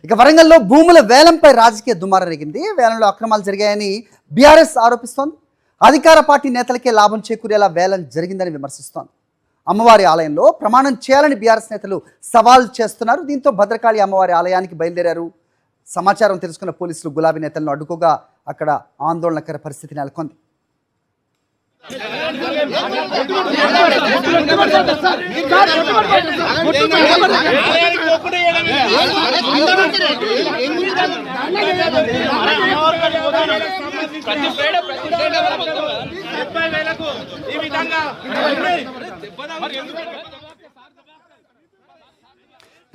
ఇక వరంగల్లో భూముల వేలంపై రాజకీయ దుమారం రేగింది. వేలంలో అక్రమాలు జరిగాయని బీఆర్ఎస్ ఆరోపిస్తోంది. అధికార పార్టీ నేతలకే లాభం చేకూరేలా వేలం జరిగిందని విమర్శిస్తోంది. అమ్మవారి ఆలయంలో ప్రమాణం చేయాలని బీఆర్ఎస్ నేతలు సవాల్ చేస్తున్నారు. దీంతో భద్రకాళి అమ్మవారి ఆలయానికి బయలుదేరారు. సమాచారం తెలుసుకున్న పోలీసులు గులాబీ నేతలను అడ్డుకోగా అక్కడ ఆందోళనకర పరిస్థితి నెలకొంది.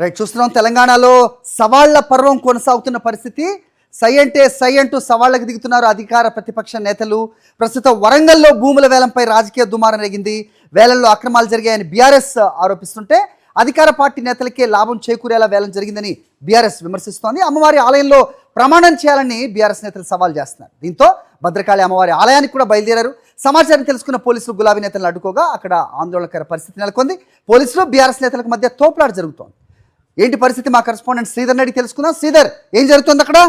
రైట్, చూస్తున్నాం తెలంగాణలో సవాళ్ల పర్వం కొనసాగుతున్న పరిస్థితి. సై అంటే సై అంటూ సవాళ్లకు దిగుతున్నారు అధికార ప్రతిపక్ష నేతలు. ప్రస్తుతం వరంగల్లో భూముల వేలంపై రాజకీయ దుమారం రేగింది. వేలంలో అక్రమాలు జరిగాయని బీఆర్ఎస్ ఆరోపిస్తుంటే అధికార పార్టీ నేతలకే లాభం చేకూరేలా వేలం జరిగిందని బీఆర్ఎస్ విమర్శిస్తోంది. అమ్మవారి ఆలయంలో ప్రమాణం చేయాలని బీఆర్ఎస్ నేతలు సవాల్ చేస్తున్నారు. దీంతో భద్రకాళి అమ్మవారి ఆలయానికి కూడా బయలుదేరారు. సమాచారం తెలుసుకున్న పోలీసులు గులాబీ నేతలను అడ్డుకోగా అక్కడ ఆందోళనకర పరిస్థితి నెలకొంది. పోలీసులు బీఆర్ఎస్ నేతలకు మధ్య తోపులాట జరుగుతోంది. ఏంటి పరిస్థితి? మా కరెస్పాండెంట్ శ్రీధర్ రెడ్డి తెలుసుకుందాం. శ్రీధర్, ఏం జరుగుతుంది అక్కడ?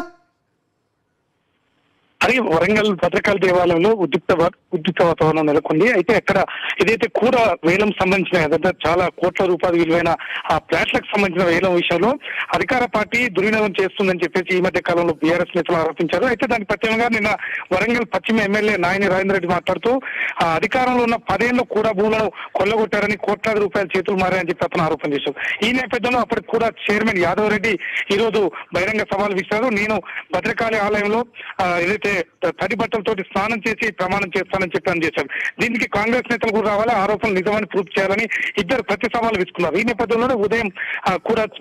అది వరంగల్ భద్రకాళి దేవాలయంలో ఉద్రిక్త వాతావరణం నెలకొంది. అయితే అక్కడ ఏదైతే కూర వేలం సంబంధించిన చాలా కోట్ల రూపాయలు విలువైన ఆ ఫ్లాట్లకు సంబంధించిన వేలం విషయంలో అధికార పార్టీ దుర్వినియోగం చేస్తుందని చెప్పేసి ఈ మధ్య కాలంలో బీఆర్ఎస్ నేతలు ఆరోపించారు. అయితే దానికి ప్రత్యేకంగా నిన్న వరంగల్ పశ్చిమ ఎమ్మెల్యే నాయని రాజేంద్ర రెడ్డి మాట్లాడుతూ అధికారంలో ఉన్న 10 ఏళ్ల కూడా భూములను కొల్లగొట్టారని, కోట్లాది రూపాయలు చేతులు మారాయని చెప్పి అతను ఆరోపణ చేశారు. ఈ నేపథ్యంలో అప్పటికి కూడా చైర్మన్ యాదవ్ రెడ్డి ఈ రోజు బహిరంగ సవాల్ విసిరారు. నేను భద్రకాళి ఆలయంలో ఏదైతే తడి బట్టలతోటి స్నానం చేసి ప్రమాణం చేస్తానని చెప్పి చేశారు. దీనికి కాంగ్రెస్ నేతలు కూడా రావాలి, ఆరోపణలు నిజమని ప్రూఫ్ చేయాలని ఇద్దరు ప్రతి సవాలు విసుకున్నారు. ఈ నేపథ్యంలోనే ఉదయం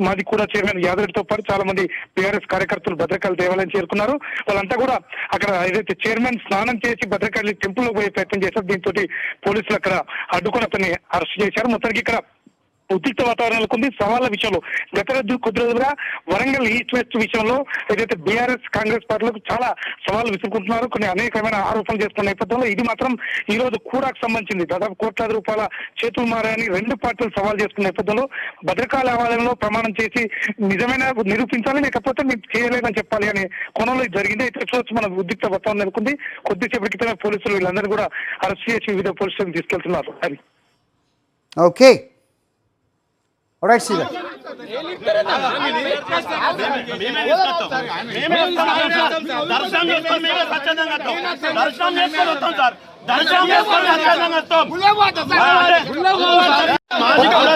మాది కూడా చైర్మన్ యాదవ్తో పాటు చాలా మంది బీఆర్ఎస్ కార్యకర్తలు భద్రకాళి దేవాలయం చేరుకున్నారు. వాళ్ళంతా కూడా అక్కడ ఏదైతే చైర్మన్ స్నానం చేసి భద్రకాళి టెంపుల్ లో పోయే ప్రయత్నం చేశారు. దీంతో పోలీసులు అక్కడ అడ్డుకొని అతన్ని అరెస్ట్ చేశారు. మొత్తానికి ఇక్కడ ఉద్రిక్త వాతావరణం ఉంది. సవాళ్ల విషయంలో గత కొద్ది రోజులుగా వరంగల్ ఈస్ట్ వెస్ట్ విషయంలో ఏదైతే బీఆర్ఎస్ కాంగ్రెస్ పార్టీలకు చాలా సవాళ్లు విసురుకుంటున్నారు. కొన్ని అనేకమైన ఆరోపణలు చేస్తున్న నేపథ్యంలో ఇది మాత్రం ఈ రోజు కూడాకు సంబంధించింది. దాదాపు కోట్లాది రూపాయల చేతులు మారాయని రెండు పార్టీలు సవాల్ చేసుకున్న నేపథ్యంలో భద్రకాళి ఆలయంలో ప్రమాణం చేసి నిజమైన నిరూపించాలి, లేకపోతే మీకు చేయలేదని చెప్పాలి అనే కోణంలో జరిగింది. అయితే చూసి మన ఉద్రిక్త వాతావరణం నెలకొంది. కొద్దిసేపటి క్రితమే పోలీసులు వీళ్ళందరూ కూడా అరెస్ట్ చేసి వివిధ పోలీస్ స్టేషన్ తీసుకెళ్తున్నారు. అది ఓకే, రైట్ శ్రీధర్.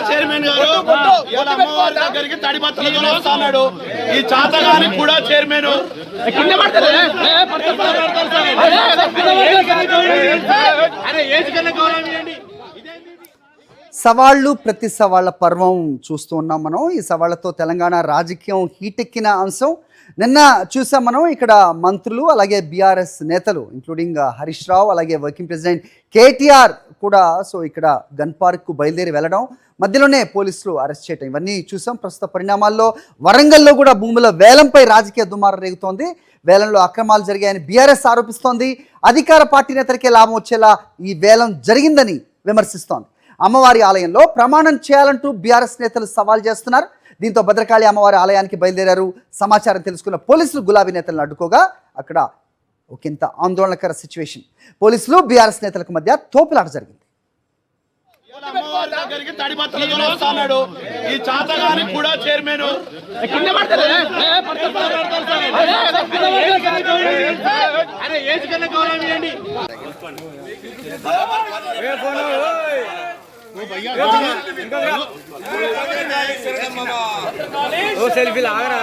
చైర్మన్ గారు అమ్మవారి దగ్గరికి తడి బట్టలతో వస్తున్నాడు. ఈ చాతగాని కూడా చైర్మన్ సవాళ్లు, ప్రతి సవాళ్ల పర్వం చూస్తూ ఉన్నాం మనం. ఈ సవాళ్లతో తెలంగాణ రాజకీయం హీటెక్కిన అంశం. నిన్న చూసాం మనం ఇక్కడ మంత్రులు అలాగే బీఆర్ఎస్ నేతలు ఇంక్లూడింగ్ హరీష్ రావు అలాగే వర్కింగ్ ప్రెసిడెంట్ కేటీఆర్ కూడా ఇక్కడ గన్ పార్క్ బయలుదేరి వెళ్ళడం, మధ్యలోనే పోలీసులు అరెస్ట్ చేయడం, ఇవన్నీ చూసాం. ప్రస్తుత పరిణామాల్లో వరంగల్లో కూడా భూముల వేలంపై రాజకీయ దుమారం రేగుతోంది. వేలంలో అక్రమాలు జరిగాయని బీఆర్ఎస్ ఆరోపిస్తోంది. అధికార పార్టీ నేతలకే లాభం వచ్చేలా ఈ వేలం జరిగిందని విమర్శిస్తోంది. అమ్మవారి ఆలయంలో ప్రమాణం చేయాలంటూ బీఆర్ఎస్ నేతలు సవాల్ చేస్తున్నారు. దీంతో భద్రకాళి అమ్మవారి ఆలయానికి బయలుదేరారు. సమాచారం తెలుసుకున్న పోలీసులు గులాబీ నేతలను అడ్డుకోగా అక్కడ ఒకంత ఆందోళనకర సిచ్యువేషన్. పోలీసులు బీఆర్ఎస్ నేతలకు మధ్య తోపులాట జరిగింది. ఈ చాతగాని కూడా చైర్మన్ సెల్ఫీ లాగరా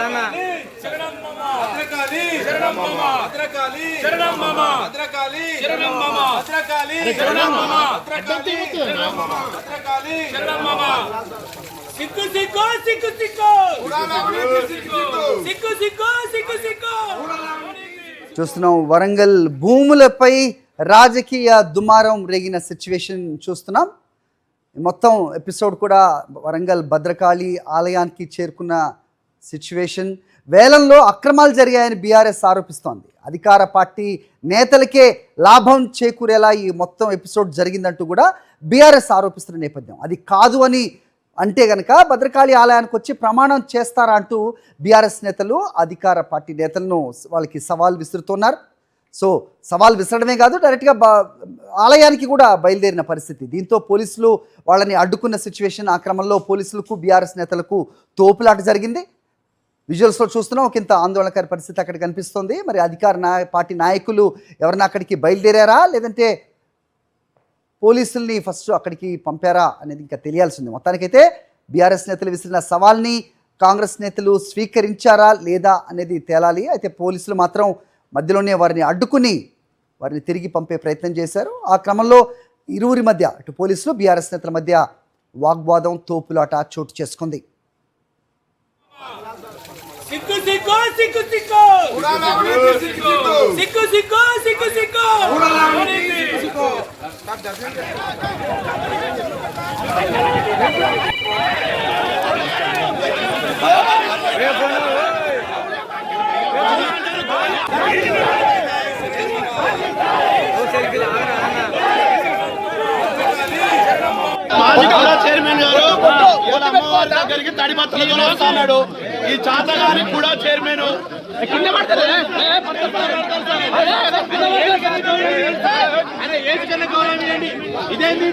చూస్తున్నాం వరంగల్ భూములపై రాజకీయ దుమారం రేగిన సిచ్యువేషన్ చూస్తున్నాం. మొత్తం ఎపిసోడ్ కూడా వరంగల్ భద్రకాళి ఆలయానికి చేరుకున్న సిచ్యువేషన్. వేలంలో అక్రమాలు జరిగాయని బీఆర్ఎస్ ఆరోపిస్తోంది. అధికార పార్టీ నేతలకే లాభం చేకూరేలా ఈ మొత్తం ఎపిసోడ్ జరిగిందంటూ కూడా బీఆర్ఎస్ ఆరోపిస్తున్న నేపథ్యం. అది కాదు అని అంటే గనక భద్రకాళి ఆలయానికి వచ్చి ప్రమాణం చేస్తారా అంటూ బీఆర్ఎస్ నేతలు అధికార పార్టీ నేతలను వాళ్ళకి సవాల్ విసురుతున్నారు. సో సవాల్ విసరడమే కాదు, డైరెక్ట్గా ఆలయానికి కూడా బయలుదేరిన పరిస్థితి. దీంతో పోలీసులు వాళ్ళని అడ్డుకున్న సిచ్యువేషన్. ఆ క్రమంలో పోలీసులకు బీఆర్ఎస్ నేతలకు తోపులాట జరిగింది. విజువల్స్లో చూస్తున్నాం, ఒకంత ఆందోళనకర పరిస్థితి అక్కడ కనిపిస్తోంది. మరి అధికార పార్టీ నాయకులు ఎవరైనా అక్కడికి బయలుదేరారా లేదంటే పోలీసుల్ని ఫస్ట్ అక్కడికి పంపారా అనేది ఇంకా తెలియాల్సింది. మొత్తానికైతే బీఆర్ఎస్ నేతలు విసిరిన సవాల్ని కాంగ్రెస్ నేతలు స్వీకరించారా లేదా అనేది తేలాలి. అయితే పోలీసులు మాత్రం మధ్యలోనే వారిని అడ్డుకుని వారిని తిరిగి పంపే ప్రయత్నం చేశారు. ఆ క్రమంలో ఇరువురి మధ్య ఇటు పోలీసులు బీఆర్ఎస్ నేతల మధ్య వాగ్వాదం, తోపులాట చోటు చేసుకుంది. సిక్కు సిక్కు సిక్కు సిక్కు సిక్కు సిక్కు సిక్కు సిక్కు చైర్మన్ గారు ఇవాళ అమ్మవారి దగ్గరికి తడి బట్టలతో వస్తున్నాడు. ఈ చాతగానికి కూడా చైర్మన్ ఇదేంటి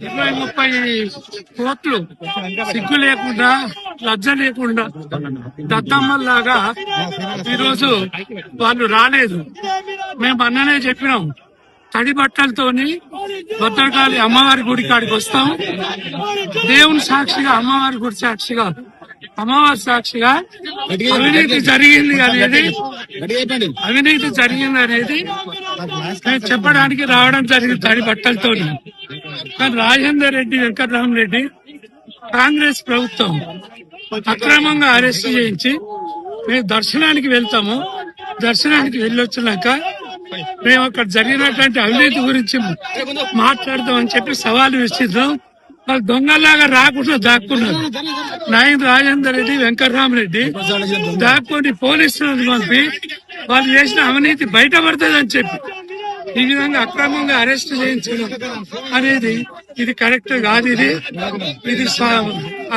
ఇరవై 30 కోట్లు సిగ్గు లేకుండా, లజ్జ లేకుండా దత్తమ్మల్లాగా ఈరోజు వాళ్ళు రాలేదు. మేము అన్ననే చెప్పినాం, తడి బట్టలతోని భద్రకాళి అమ్మవారి గుడి కాడికి వస్తాం. దేవుని సాక్షిగా, అమ్మవారి గుడి సాక్షిగా, అమ్మవారి సాక్షిగా అవినీతి జరిగింది అనేది మేము చెప్పడానికి రావడం జరిగింది తడి బట్టలతో. కానీ రాజేందర్ రెడ్డి, వెంకటరామరెడ్డి కాంగ్రెస్ ప్రభుత్వం అక్రమంగా అరెస్ట్ చేయించి మేము దర్శనానికి వెళ్తాము. దర్శనానికి వెళ్ళొచ్చినాక మేము అక్కడ జరిగినటువంటి అవినీతి గురించి మాట్లాడతామని చెప్పి సవాలు విసిద్దాం. వాళ్ళు దొంగలాగా రాకుండా దాక్కున్నారు. నాయన్ రాజేందర్ రెడ్డి, వెంకటరామరెడ్డి దాక్కుని పోలీసులను పంపి వాళ్ళు చేసిన అవినీతి బయటపడుతుందని చెప్పి ఈ విధంగా అక్రమంగా అరెస్ట్ చేయించడం అనేది ఇది కరెక్ట్ కాదు. ఇది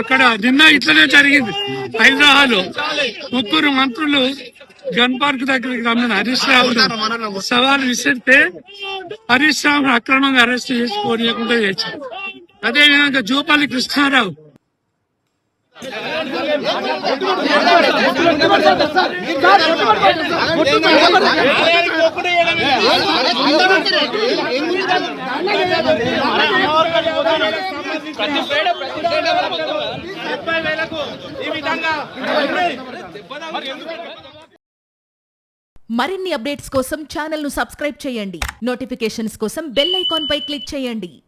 అక్కడ నిన్న ఇట్లనే జరిగింది. హైదరాబాద్ లో 3 మంత్రులు గన్ పార్క్ దగ్గరికి రమ్మని హరీష్ రావు సవాల్ విసిరితే హరీష్ రావును అక్రమంగా అరెస్ట్ చేసి పోనీయకుండా చేశారు. అదేవిధంగా జూపల్లి కృష్ణారావు మరిన్ని అప్డేట్స్ కోసం ఛానల్ ను సబ్స్క్రైబ్ చేయండి. నోటిఫికేషన్స్ కోసం బెల్ ఐకాన్ పై క్లిక్ చేయండి.